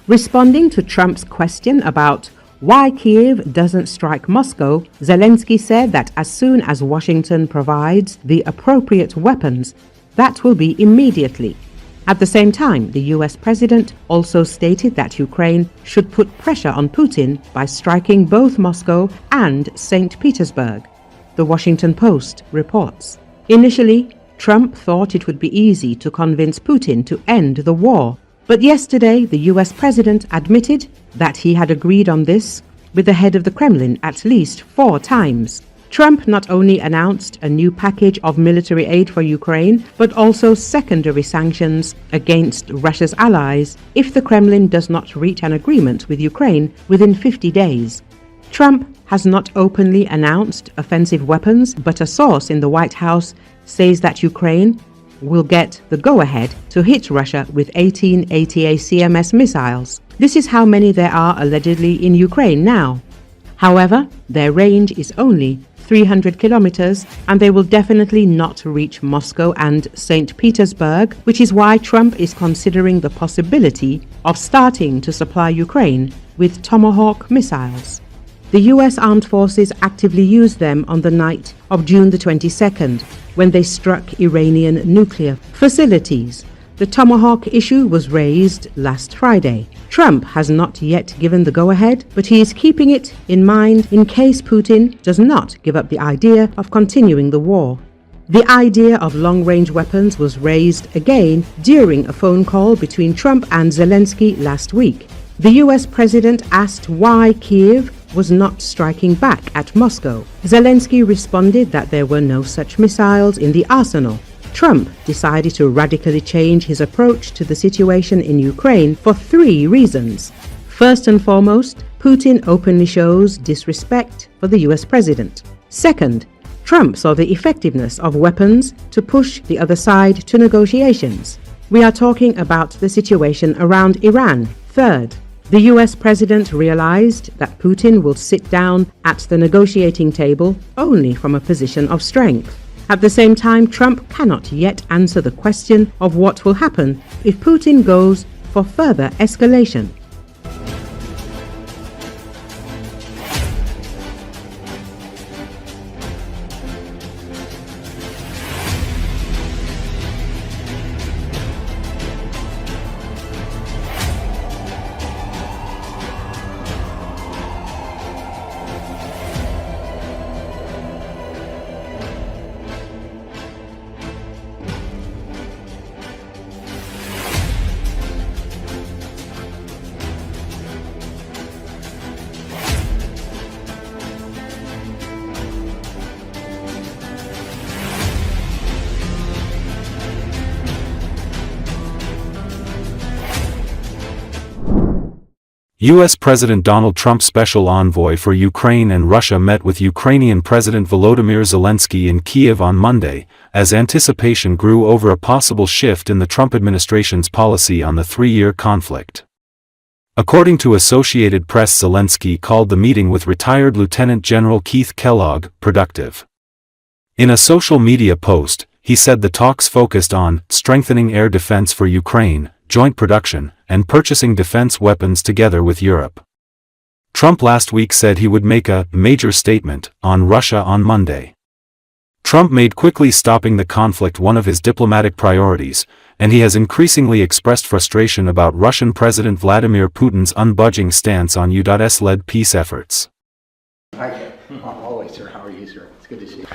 Responding to Trump's question about why Kiev doesn't strike Moscow, Zelensky said that as soon as Washington provides the appropriate weapons, that will be immediately. At the same time, the US president also stated that Ukraine should put pressure on Putin by striking both Moscow and St. Petersburg, the Washington Post reports. Initially, Trump thought it would be easy to convince Putin to end the war. But yesterday, the US president admitted that he had agreed on this with the head of the Kremlin at least 4 times. Trump not only announced a new package of military aid for Ukraine, but also secondary sanctions against Russia's allies if the Kremlin does not reach an agreement with Ukraine within 50 days. Trump has not openly announced offensive weapons, but a source in the White House says that Ukraine will get the go-ahead to hit Russia with 18 ATACMS missiles. This is how many there are allegedly in Ukraine now. However, their range is only 300 kilometers, and they will definitely not reach Moscow and St. Petersburg, which is why Trump is considering the possibility of starting to supply Ukraine with Tomahawk missiles. The US Armed Forces actively used them on the night of June the 22nd, when they struck Iranian nuclear facilities. The Tomahawk issue was raised last Friday. Trump has not yet given the go-ahead, but he is keeping it in mind in case Putin does not give up the idea of continuing the war. The idea of long-range weapons was raised again during a phone call between Trump and Zelensky last week. The US president asked why Kiev was not striking back at Moscow. Zelensky responded that there were no such missiles in the arsenal. Trump decided to radically change his approach to the situation in Ukraine for 3 reasons. First and foremost, Putin openly shows disrespect for the US president. Second, Trump saw the effectiveness of weapons to push the other side to negotiations. We are talking about the situation around Iran. Third, the US president realized that Putin will sit down at the negotiating table only from a position of strength. At the same time, Trump cannot yet answer the question of what will happen if Putin goes for further escalation. U.S. President Donald Trump's special envoy for Ukraine and Russia met with Ukrainian President Volodymyr Zelensky in Kiev on Monday, as anticipation grew over a possible shift in the Trump administration's policy on the 3-year conflict. According to Associated Press, Zelensky called the meeting with retired Lieutenant General Keith Kellogg productive. In a social media post, he said the talks focused on strengthening air defense for Ukraine, joint production, and purchasing defense weapons together with Europe. Trump last week said he would make a major statement on Russia on Monday. Trump made quickly stopping the conflict one of his diplomatic priorities, and he has increasingly expressed frustration about Russian President Vladimir Putin's unbudging stance on U.S.-led peace efforts. Hi, always, sir. How are you, sir? It's good to see you.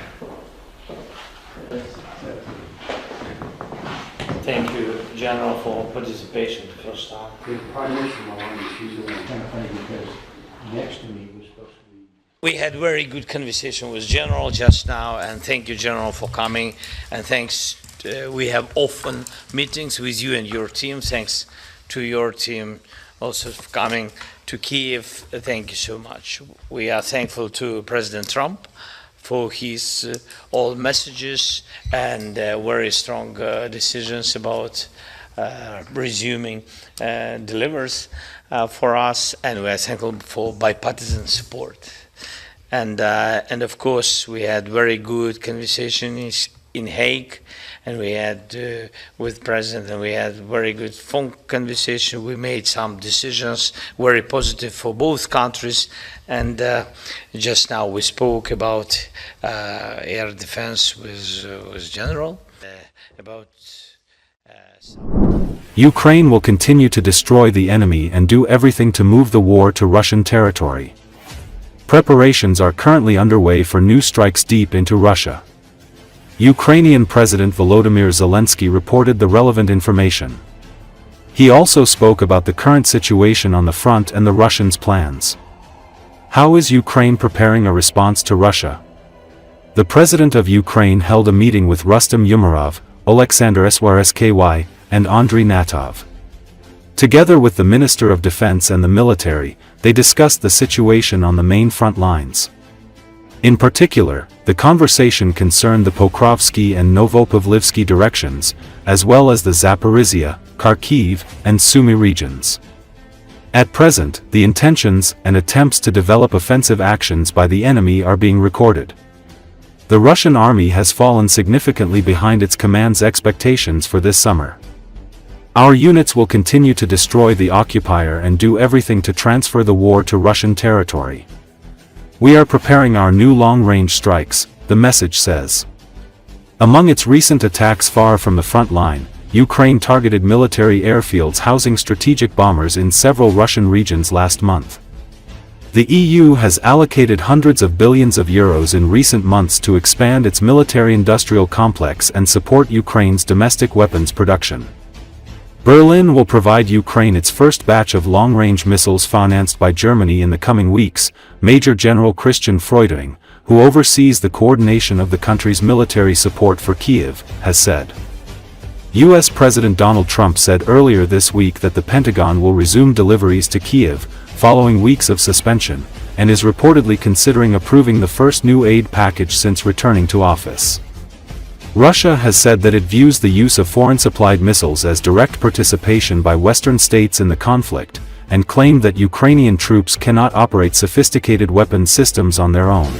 Thank you, General, for participation the first time. The Prime Minister, she's the one kind of funny because next to me was supposed to be... We had very good conversation with General just now, and thank you, General, for coming. And thanks, we have often meetings with you and your team. Thanks to your team also for coming to Kiev. Thank you so much. We are thankful to President Trump for his all messages and very strong decisions about resuming delivers for us, and we are thankful for bipartisan support. And of course, we had very good conversations in Hague, and we had with President, and we had very good phone conversation. We made some decisions very positive for both countries, and just now we spoke about air defense with General about. Ukraine will continue to destroy the enemy and do everything to move the war to Russian territory. Preparations are currently underway for new strikes deep into Russia. Ukrainian President Volodymyr Zelensky reported the relevant information. He also spoke about the current situation on the front and the Russians' plans. How is Ukraine preparing a response to Russia? The President of Ukraine held a meeting with Rustem Umerov, Oleksandr Swarsky, and Andriy Natov. Together with the Minister of Defense and the military, they discussed the situation on the main front lines. In particular, the conversation concerned the Pokrovsky and Novopavlivsky directions, as well as the Zaporizhia, Kharkiv, and Sumy regions. At present, the intentions and attempts to develop offensive actions by the enemy are being recorded. The Russian army has fallen significantly behind its command's expectations for this summer. Our units will continue to destroy the occupier and do everything to transfer the war to Russian territory. We are preparing our new long-range strikes, the message says. Among its recent attacks far from the front line, Ukraine targeted military airfields housing strategic bombers in several Russian regions last month. The EU has allocated hundreds of billions of euros in recent months to expand its military-industrial complex and support Ukraine's domestic weapons production. Berlin will provide Ukraine its first batch of long-range missiles financed by Germany in the coming weeks, Major General Christian Freuding, who oversees the coordination of the country's military support for Kiev, has said. US President Donald Trump said earlier this week that the Pentagon will resume deliveries to Kiev, following weeks of suspension, and is reportedly considering approving the first new aid package since returning to office. Russia has said that it views the use of foreign-supplied missiles as direct participation by Western states in the conflict, and claimed that Ukrainian troops cannot operate sophisticated weapons systems on their own.